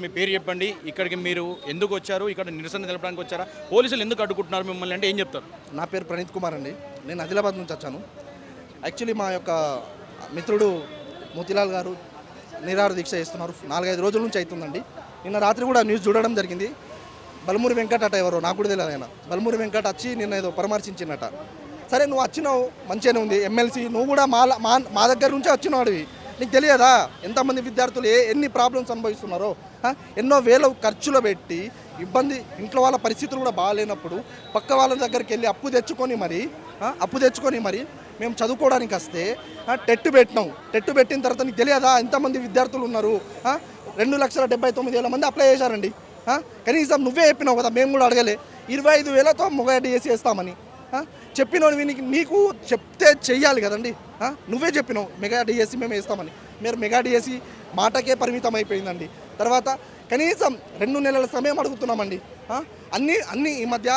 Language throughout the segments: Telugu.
మీ పేరు చెప్పండి, ఇక్కడికి మీరు ఎందుకు వచ్చారు, ఇక్కడ నిరసన తెలపడానికి వచ్చారా, పోలీసులు ఎందుకు అడ్డుకుంటున్నారు మిమ్మల్ని అంటే ఏం చెప్తారు? నా పేరు ప్రణీత్ కుమార్ అండి. నేను ఆదిలాబాద్ నుంచి వచ్చాను. యాక్చువల్లీ మా యొక్క మిత్రుడు మోతీలాల్ గారు నిరాహార దీక్ష చేస్తున్నారు. 4-5 రోజుల నుంచి అవుతుందండి. నిన్న రాత్రి కూడా న్యూస్ చూడడం జరిగింది. బలమూరి వెంకట్ అట ఎవరో నాకు కూడా తెలియదు. ఆయన బలమూరి వెంకట్ వచ్చి నిన్న ఏదో పరామర్శించినట. సరే నువ్వు వచ్చినావు, మంచిగానే ఉంది. ఎమ్మెల్సీ నువ్వు కూడా మా దగ్గర నుంచే వచ్చినావు. అడివి నీకు తెలియదా ఎంతమంది విద్యార్థులు ఎన్ని ప్రాబ్లమ్స్ అనుభవిస్తున్నారో? ఎన్నో వేల ఖర్చులు పెట్టి ఇబ్బంది, ఇంట్లో వాళ్ళ పరిస్థితులు కూడా బాగాలేనప్పుడు పక్క వాళ్ళ దగ్గరికి వెళ్ళి అప్పు తెచ్చుకొని మరి మేము చదువుకోవడానికి వస్తే టెట్ పెట్టినాం. టెట్ పెట్టిన తర్వాత నీకు తెలియదా ఎంతమంది విద్యార్థులు ఉన్నారు? 2,79,000 మంది అప్లై చేశారండి. కనీసం నువ్వే చెప్పినావు కదా, మేము కూడా అడగలే 25,000తో మొగ డిఎస్సి వేస్తామని చెప్పినవి. నీకు చెప్తే చెయ్యాలి కదండి. నువ్వే చెప్పినావు మెగా డిఎస్సి మేము వేస్తామని. మీరు మెగా డిఎస్సి మాటకే పరిమితం అయిపోయిందండి. తర్వాత కనీసం 2 నెలల సమయం అడుగుతున్నామండి. అన్నీ ఈ మధ్య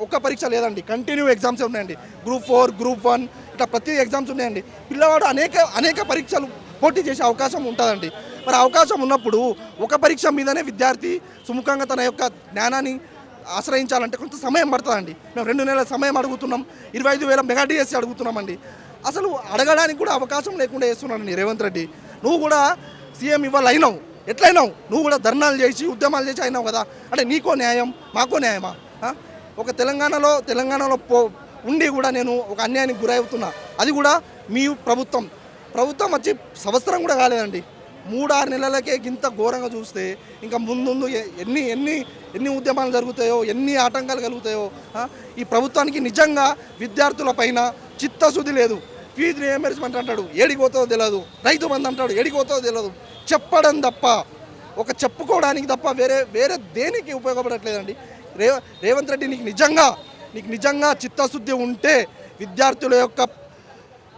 ఒక్క పరీక్ష లేదండి, కంటిన్యూ ఎగ్జామ్సే ఉన్నాయండి. Group 4, Group 1 ఇట్లా ప్రతి ఎగ్జామ్స్ ఉన్నాయండి. పిల్లవాడు అనేక పరీక్షలు పోటీ చేసే అవకాశం ఉంటుందండి. మరి అవకాశం ఉన్నప్పుడు ఒక పరీక్ష మీదనే విద్యార్థి సుముఖంగా తన యొక్క జ్ఞానాన్ని ఆశ్రయించాలంటే కొంత సమయం పడుతుందండి. మేము 2 నెలల సమయం అడుగుతున్నాం, 25,000 మెగా డిఎస్సి అడుగుతున్నామండి. అసలు అడగడానికి కూడా అవకాశం లేకుండా చేస్తున్నానండి రేవంత్ రెడ్డి. నువ్వు కూడా సీఎం ఇవాళ అయినావు, ఎట్లయినావు? నువ్వు కూడా ధర్నాలు చేసి ఉద్యమాలు చేసి అయినావు కదా. అంటే నీకో న్యాయం మాకో న్యాయమా? ఒక తెలంగాణలో ఉండి కూడా నేను ఒక అన్యాయానికి గురవుతున్నా. అది కూడా మీ ప్రభుత్వం వచ్చి సంవత్సరం కూడా కాలేదండి. 3-6 నెలలకే ఇంత ఘోరంగా చూస్తే ఇంకా ముందు ఎన్ని ఉద్యమాలు జరుగుతాయో, ఎన్ని ఆటంకాలు కలుగుతాయో. ఈ ప్రభుత్వానికి నిజంగా విద్యార్థుల పైన చిత్తశుద్ధి లేదు. ఫీజు రియంబర్స్మెంట్ అంటాడు, ఏడిపోతుందో తెలియదు. రైతు బంధు అంటాడు, ఏడిపోతుందో తెలియదు. చెప్పడం తప్ప, చెప్పుకోవడానికి తప్ప వేరే దేనికి ఉపయోగపడట్లేదండి. రేవంత్ రెడ్డి నీకు నిజంగా చిత్తశుద్ధి ఉంటే విద్యార్థుల యొక్క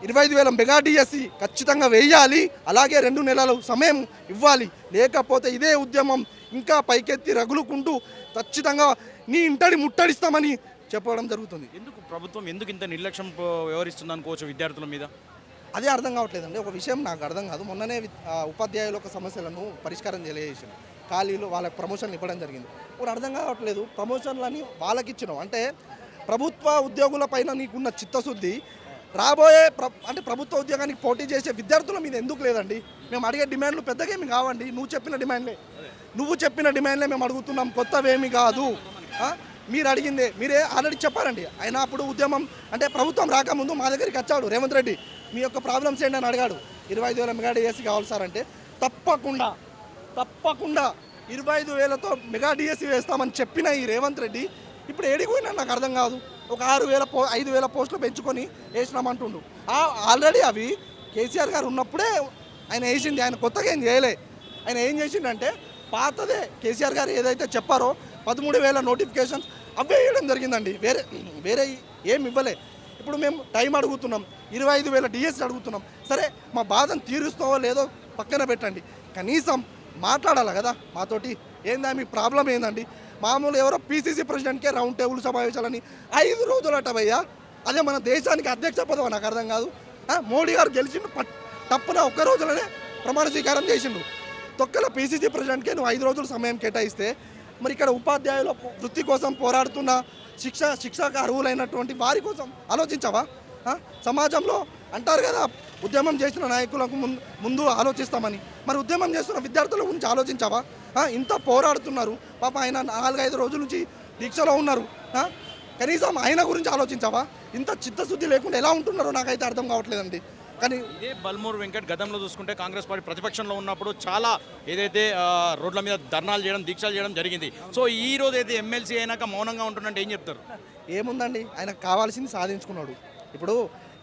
25,000 మెగా డిఎస్సి ఖచ్చితంగా వేయాలి. అలాగే 2 నెలలు సమయం ఇవ్వాలి. లేకపోతే ఇదే ఉద్యమం ఇంకా పైకెత్తి రగులుకుంటూ ఖచ్చితంగా నీ ఇంటడి ముట్టడిస్తామని చెప్పడం జరుగుతుంది. ప్రభుత్వం ఎందుకు ఇంత నిర్లక్ష్యం వ్యవహరిస్తుంది అనుకోవచ్చు విద్యార్థుల మీద? అదే అర్థం కావట్లేదండి. ఒక విషయం నాకు అర్థం కాదు. మొన్ననే ఉపాధ్యాయుల యొక్క సమస్యలను పరిష్కారం తెలియజేసాను. ఖాళీలు వాళ్ళకి ప్రమోషన్లు ఇవ్వడం జరిగింది. ఇప్పుడు అర్థం కావట్లేదు, ప్రమోషన్లని వాళ్ళకి ఇచ్చినావు అంటే ప్రభుత్వ ఉద్యోగుల పైన నీకున్న చిత్తశుద్ధి రాబోయే ప్రభుత్వ ఉద్యోగానికి పోటీ చేసే విద్యార్థుల మీద ఎందుకు లేదండి? మేము అడిగే డిమాండ్లు పెద్దగా ఏమి కావండి. నువ్వు చెప్పిన డిమాండ్లే మేము అడుగుతున్నాం, కొత్తవేమి కాదు. మీరు అడిగిందే మీరే ఆల్రెడీ చెప్పారండి. అయినా అప్పుడు ఉద్యమం అంటే ప్రభుత్వం రాకముందు మా దగ్గరికి వచ్చాడు రేవంత్ రెడ్డి. మీ యొక్క ప్రాబ్లమ్స్ ఏంటని అడిగాడు. 25,000 మెగా డిఎస్సి కావాలి సార్ అంటే తప్పకుండా 25,000తో మెగా డిఎస్సి వేస్తామని చెప్పిన ఈ రేవంత్ రెడ్డి ఇప్పుడు ఏడిపోయినా నాకు అర్థం కాదు. ఒక 5,000 పోస్టులు పెంచుకొని వేసినామంటుండు. ఆల్రెడీ అవి కేసీఆర్ గారు ఉన్నప్పుడే ఆయన వేసింది. ఆయన కొత్తగా ఏం చేయలే. ఆయన ఏం చేసిండంటే పాతదే కేసీఆర్ గారు ఏదైతే చెప్పారో 13,000 నోటిఫికేషన్స్ అవే వేయడం జరిగిందండి. వేరే ఏమి ఇవ్వలే. ఇప్పుడు మేము టైం అడుగుతున్నాం, 25,000 డిఎస్సి అడుగుతున్నాం. సరే మా బాధను తీరుస్తావో లేదో పక్కన పెట్టండి, కనీసం మాట్లాడాలి కదా మాతోటి. ఏందా మీ ప్రాబ్లం ఏందండి? మామూలు ఎవరో పీసీసీ ప్రెసిడెంట్కే రౌండ్ టేబుల్ సమావేశాలని 5 రోజులట భయ్యా. అదే మన దేశానికి అధ్యక్ష పదవి నాకు అర్థం కాదు. మోడీ గారు గెలిచిండు, తప్పున ఒక్క రోజులోనే ప్రమాణ స్వీకారం చేసిండు. తొక్కల పీసీసీ ప్రెసిడెంట్కే నువ్వు 5 రోజులు సమయం కేటాయిస్తే మరి ఇక్కడ ఉపాధ్యాయుల వృత్తి కోసం పోరాడుతున్న శిక్షకు అర్హులైనటువంటి వారి కోసం ఆలోచించవా? సమాజంలో అంటారు కదా ఉద్యమం చేసిన నాయకులకు ముందు ఆలోచిస్తామని. మరి ఉద్యమం చేస్తున్న విద్యార్థుల గురించి ఆలోచించవా? ఇంత పోరాడుతున్నారు పాప. ఆయన 4-5 రోజుల నుంచి దీక్షలో ఉన్నారు. కనీసం ఆయన గురించి ఆలోచించవా? ఇంత చిత్తశుద్ధి లేకుండా ఎలా ఉంటున్నారో నాకైతే అర్థం కావట్లేదండి. కానీ ఇదే బల్మూర్ వెంకట్ గతంలో చూసుకుంటే కాంగ్రెస్ పార్టీ ప్రతిపక్షంలో ఉన్నప్పుడు చాలా ఏదైతే రోడ్ల మీద ధర్నాలు చేయడం, దీక్షలు చేయడం జరిగింది. సో ఈ రోజు అయితే ఎమ్మెల్సీ అయినాక మౌనంగా ఉంటుందంటే ఏం చెప్తారు? ఏముందండి, ఆయనకు కావాల్సింది సాధించుకున్నాడు. ఇప్పుడు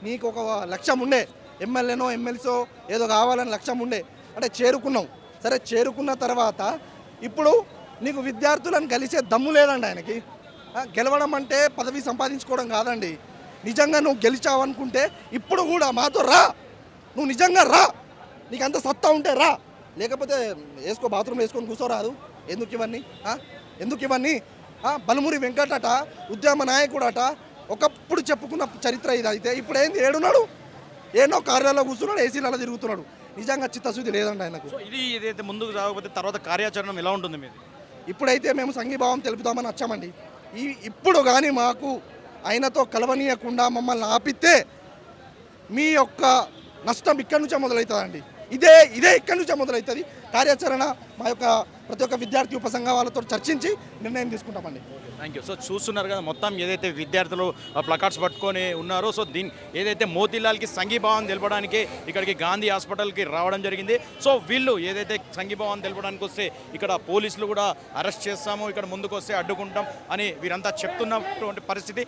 నీకు ఒక లక్ష్యం ఉండే, ఎమ్మెల్యేనో ఎమ్మెల్సో ఏదో కావాలని లక్ష్యం ఉండే అంటే చేరుకున్నావు. సరే చేరుకున్న తర్వాత ఇప్పుడు నీకు విద్యార్థులను కలిసే దమ్ము లేదండి ఆయనకి. గెలవడం అంటే పదవి సంపాదించుకోవడం కాదండి. నిజంగా నువ్వు గెలిచావనుకుంటే ఇప్పుడు కూడా మాతో రా, నువ్వు నిజంగా రా, నీకు అంత సత్తా ఉంటే రా. లేకపోతే బాత్రూమ్ వేసుకొని కూర్చోరాదు. ఎందుకు ఇవన్నీ? బలమూరి వెంకట ఉద్యమ నాయకుడట, ఒకప్పుడు చెప్పుకున్న చరిత్ర ఇది. అయితే ఇప్పుడు ఏంది, ఏడున్నాడు? ఏనో కార్యాలయంలో కూర్చున్నాడు, ఏసీలలో తిరుగుతున్నాడు. నిజంగా చిత్తశుద్ధి లేదండి ఆయనకు. సో ఇది ఏదైతే ముందుకు సాగకపోతే తర్వాత కార్యాచరణ ఎలా ఉంటుంది మీది? ఇప్పుడైతే మేము సంఘీభావం తెలుపుదామని వచ్చామండి. ఇప్పుడు కానీ మాకు ఆయనతో కలవనీయకుండా మమ్మల్ని ఆపితే మీ యొక్క నష్టం ఇక్కడి నుంచే మొదలవుతుందండి. ఇదే ఇక్కడి నుంచే మొదలవుతుంది. కార్యాచరణ మా యొక్క ప్రతి ఒక్క విద్యార్థి ఉపసంఘ వాళ్ళతో చర్చించి నిర్ణయం తీసుకుంటామండి. Thank you. సో చూస్తున్నారు కదా మొత్తం ఏదైతే విద్యార్థులు ప్లకార్డ్స్ పట్టుకొని ఉన్నారో, సో ఏదైతే మోతీలాల్కి సంఘీభావం తెలపడానికి ఇక్కడికి గాంధీ హాస్పిటల్కి రావడం జరిగింది. సో వీళ్ళు ఏదైతే సంఘీభావం తెలపడానికి వస్తే ఇక్కడ పోలీసులు కూడా అరెస్ట్ చేస్తాము, ఇక్కడ ముందుకు వస్తే అడ్డుకుంటాం అని వీరంతా చెప్తున్నటువంటి పరిస్థితి.